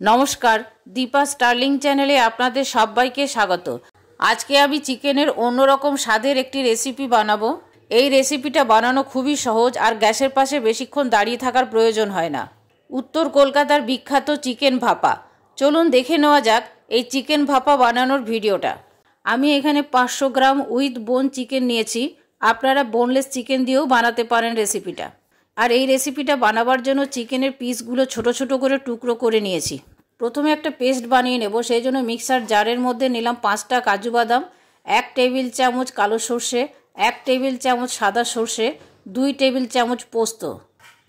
नमस्कार दीपा स्टार्लिंग चैनेले आपनादेर सबाइके स्वागत। आज के आमी चिकेनेर अन्यरकम स्वादेर एकटी रेसिपि बानाबो। এই রেসিপিটা বানানো খুবই সহজ আর গ্যাসের পাশে বেশিক্ষণ দাঁড়িয়ে থাকার প্রয়োজন হয় না। উত্তর কলকাতার বিখ্যাত চিকেন ভাপা। চলুন দেখে নেওয়া যাক এই চিকেন ভাপা বানানোর ভিডিওটা। আমি এখানে 500 গ্রাম উইথ বোন চিকেন নিয়েছি। আপনারা বোনলেস চিকেন দিয়েও বানাতে পারেন রেসিপিটা। আর এই রেসিপিটা বানাবার জন্য চিকেনের পিসগুলো ছোট ছোট করে টুকরো করে নিয়েছি। প্রথমে একটা পেস্ট বানিয়ে নেব। সেই জন্য মিক্সার জারের মধ্যে নিলাম 5টা কাজু বাদাম, 1 টেবিল চামচ কালো সরষে, 1 টেবিল চামচ সাদা সরষে, 2 টেবিল চামচ পোস্ত।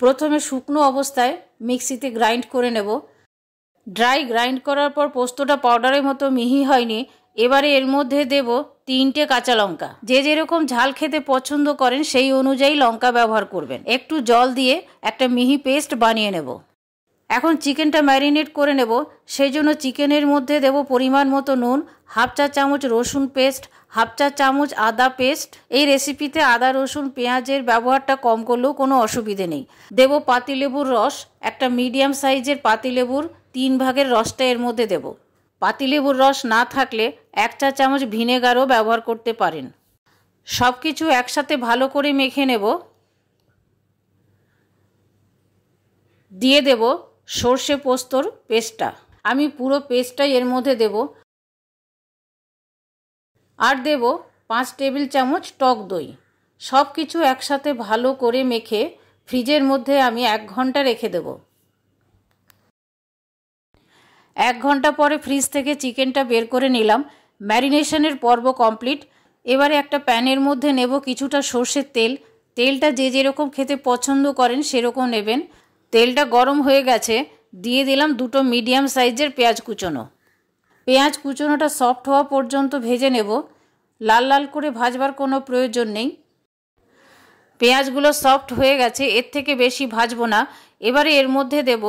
প্রথমে শুকনো অবস্থায় মিক্সিতে গ্রাইন্ড করে নেব। ড্রাই গ্রাইন্ড করার পর পোস্তটা পাউডারের মতো মিহি হয়নি। এবারে এর মধ্যে দেব 3টে কাঁচা লঙ্কা। যে যেরকম ঝাল খেতে পছন্দ করেন সেই অনুযায়ী লঙ্কা ব্যবহার করবেন। একটু জল দিয়ে একটা মিহি পেস্ট বানিয়ে নেব। এখন চিকেনটা ম্যারিনেট করে নেব। সেই জন্য চিকেনের মধ্যে দেব পরিমাণ মতো নুন, হাফ চা চামচ রসুন পেস্ট, হাফ চা চামচ আদা পেস্ট। এই রেসিপিতে আদা রসুন পেঁয়াজের ব্যবহারটা কম করলেও কোনো অসুবিধে নেই। দেব পাতিলেবুর রস, একটা মিডিয়াম সাইজের পাতিলেবুর 3 ভাগের রসটা এর মধ্যে দেব। পাতিলেবুর রস না থাকলে 1 চা চামচ ভিনেগারও ব্যবহার করতে পারেন। সব কিছু একসাথে ভালো করে মেখে নেব। দিয়ে দেব সর্ষে পোস্তর পেস্টটা। আমি পুরো পেস্টটাই এর মধ্যে দেব। আর দেব 5 টেবিল চামচ টক দই। সব কিছু একসাথে ভালো করে মেখে ফ্রিজের মধ্যে আমি 1 ঘন্টা রেখে দেব। 1 ঘন্টা পরে ফ্রিজ থেকে চিকেনটা বের করে নিলাম। ম্যারিনেশনের পর্ব কমপ্লিট। এবারে একটা প্যানের মধ্যে নেব কিছুটা সর্ষের তেল। তেলটা যে যেরকম খেতে পছন্দ করেন সেরকম নেবেন। তেলটা গরম হয়ে গেছে। দিয়ে দিলাম 2টো মিডিয়াম সাইজের পেঁয়াজ কুচোনো। পেঁয়াজ কুচোনোটা সফট হওয়া পর্যন্ত ভেজে নেব। লাল লাল করে ভাজবার কোনো প্রয়োজন নেই। পেঁয়াজগুলো সফট হয়ে গেছে, এর থেকে বেশি ভাজবো না। এবারে এর মধ্যে দেব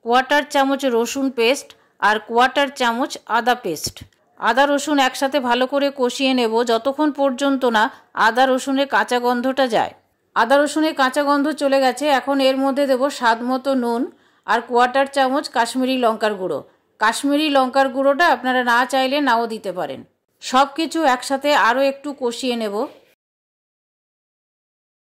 1/4 চামচ রসুন পেস্ট আর 1/4 চামচ আদা পেস্ট। আদা রসুন একসাথে ভালো করে কষিয়ে নেব যতক্ষণ পর্যন্ত না আদা রসুনের কাঁচা গন্ধটা যায়। আদা রসুনের কাঁচা গন্ধ চলে গেছে। এখন এর মধ্যে দেব স্বাদ মতো নুন আর 1/4 চামচ কাশ্মীরি লঙ্কার গুঁড়ো। কাশ্মীরি লঙ্কার গুঁড়োটা আপনারা না চাইলে নাও দিতে পারেন। সব কিছু একসাথে আরও একটু কষিয়ে নেব।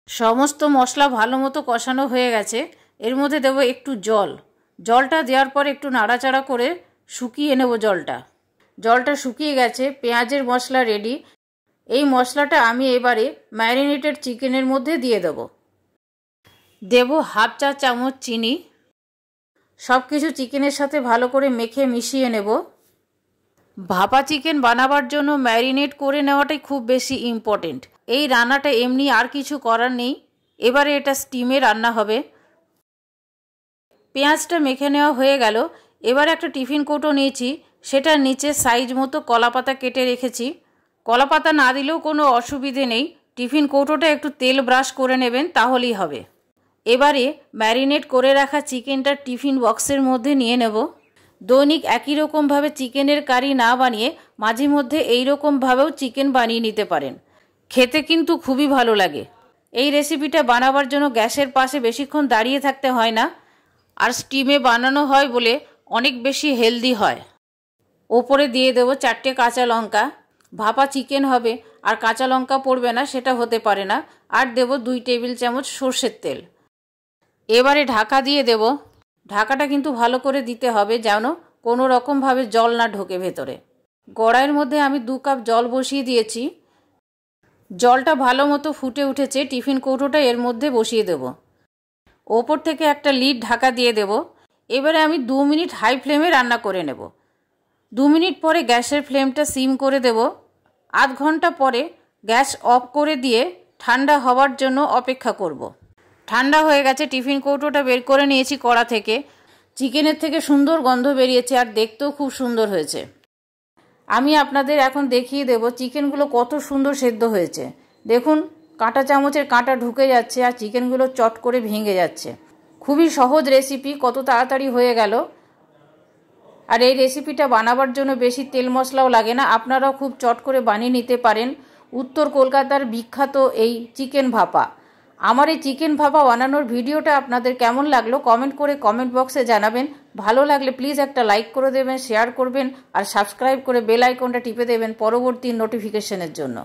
সমস্ত মশলা ভালো মতো কষানো হয়ে গেছে। এর মধ্যে দেব একটু জল। জলটা দেওয়ার পর একটু নাড়াচাড়া করে শুকিয়ে নেব জলটা। জলটা শুকিয়ে গেছে। পেঁয়াজের মশলা রেডি। এই মশলাটা আমি এবারে ম্যারিনেটেড চিকেনের মধ্যে দিয়ে দেব। দেব হাফ চা চামচ চিনি। সব কিছু চিকেনের সাথে ভালো করে মেখে মিশিয়ে নেব। ভাপা চিকেন বানাবার জন্য ম্যারিনেট করে নেওয়াটাই খুব বেশি ইম্পর্টেন্ট। এই রান্নাটা এমনি আর কিছু করার নেই। এবারে এটা স্টিমে রান্না হবে। পেঁয়াজটা মেখে নেওয়া হয়ে গেল। এবার একটা টিফিন কৌটো নিয়েছি। সেটার নিচে সাইজ মতো কলাপাতা কেটে রেখেছি। কলাপাতা না দিলেও কোনো অসুবিধে নেই। টিফিন কৌটোটা একটু তেল ব্রাশ করে নেবেন, তাহলেই হবে। এবারে ম্যারিনেট করে রাখা চিকেনটা টিফিন বক্সের মধ্যে নিয়ে নেব। দৈনিক একই রকমভাবে চিকেনের কারি না বানিয়ে মাঝে মধ্যে এই রকমভাবেও চিকেন বানিয়ে নিতে পারেন। খেতে কিন্তু খুবই ভালো লাগে। এই রেসিপিটা বানাবার জন্য গ্যাসের পাশে বেশিক্ষণ দাঁড়িয়ে থাকতে হয় না। আর স্টিমে বানানো হয় বলে অনেক বেশি হেলদি হয়। ওপরে দিয়ে দেব 4টে কাঁচা লঙ্কা। ভাপা চিকেন হবে আর কাঁচা লঙ্কা পড়বে না, সেটা হতে পারে না। আর দেব 2 টেবিল চামচ সর্ষের তেল। এবারে ঢাকা দিয়ে দেব। ঢাকাটা কিন্তু ভালো করে দিতে হবে যেন কোনো রকমভাবে জল না ঢোকে ভেতরে। কড়াইয়ের মধ্যে আমি 2 কাপ জল বসিয়ে দিয়েছি। জলটা ভালো মতো ফুটে উঠেছে। টিফিন কৌটোটা এর মধ্যে বসিয়ে দেব। ওপর থেকে একটা লিড ঢাকা দিয়ে দেব। এবারে আমি 2 মিনিট হাই ফ্লেমে রান্না করে নেব। 2 মিনিট পরে গ্যাসের ফ্লেমটা সিম করে দেব। আধ ঘন্টা পরে গ্যাস অফ করে দিয়ে ঠান্ডা হওয়ার জন্য অপেক্ষা করব। ঠান্ডা হয়ে গেছে। টিফিন কৌটোটা বের করে নিয়েছি কড়া থেকে। চিকেনের থেকে সুন্দর গন্ধ বেরিয়েছে আর দেখতেও খুব সুন্দর হয়েছে। আমি আপনাদের এখন দেখিয়ে দেব চিকেনগুলো কত সুন্দর সেদ্ধ হয়েছে। দেখুন কাঁটা চামচের কাঁটা ঢুকে যাচ্ছে আর চিকেনগুলো চট করে ভেঙে যাচ্ছে। খুবই সহজ রেসিপি, কত তাড়াতাড়ি হয়ে গেল। আর এই রেসিপিটা বানাবার জন্য বেশি তেল মশলাও লাগে না। আপনারাও খুব চট করে বানিয়ে নিতে পারেন উত্তর কলকাতার বিখ্যাত এই চিকেন ভাপা। আমার এই চিকেন ভাপা বানানোর ভিডিওটা আপনাদের কেমন লাগলো কমেন্ট করে কমেন্ট বক্সে জানাবেন। ভালো লাগলে প্লিজ একটা লাইক করে দেবেন, শেয়ার করবেন আর সাবস্ক্রাইব করে বেল আইকনটা টিপে দেবেন পরবর্তী নোটিফিকেশনের জন্য।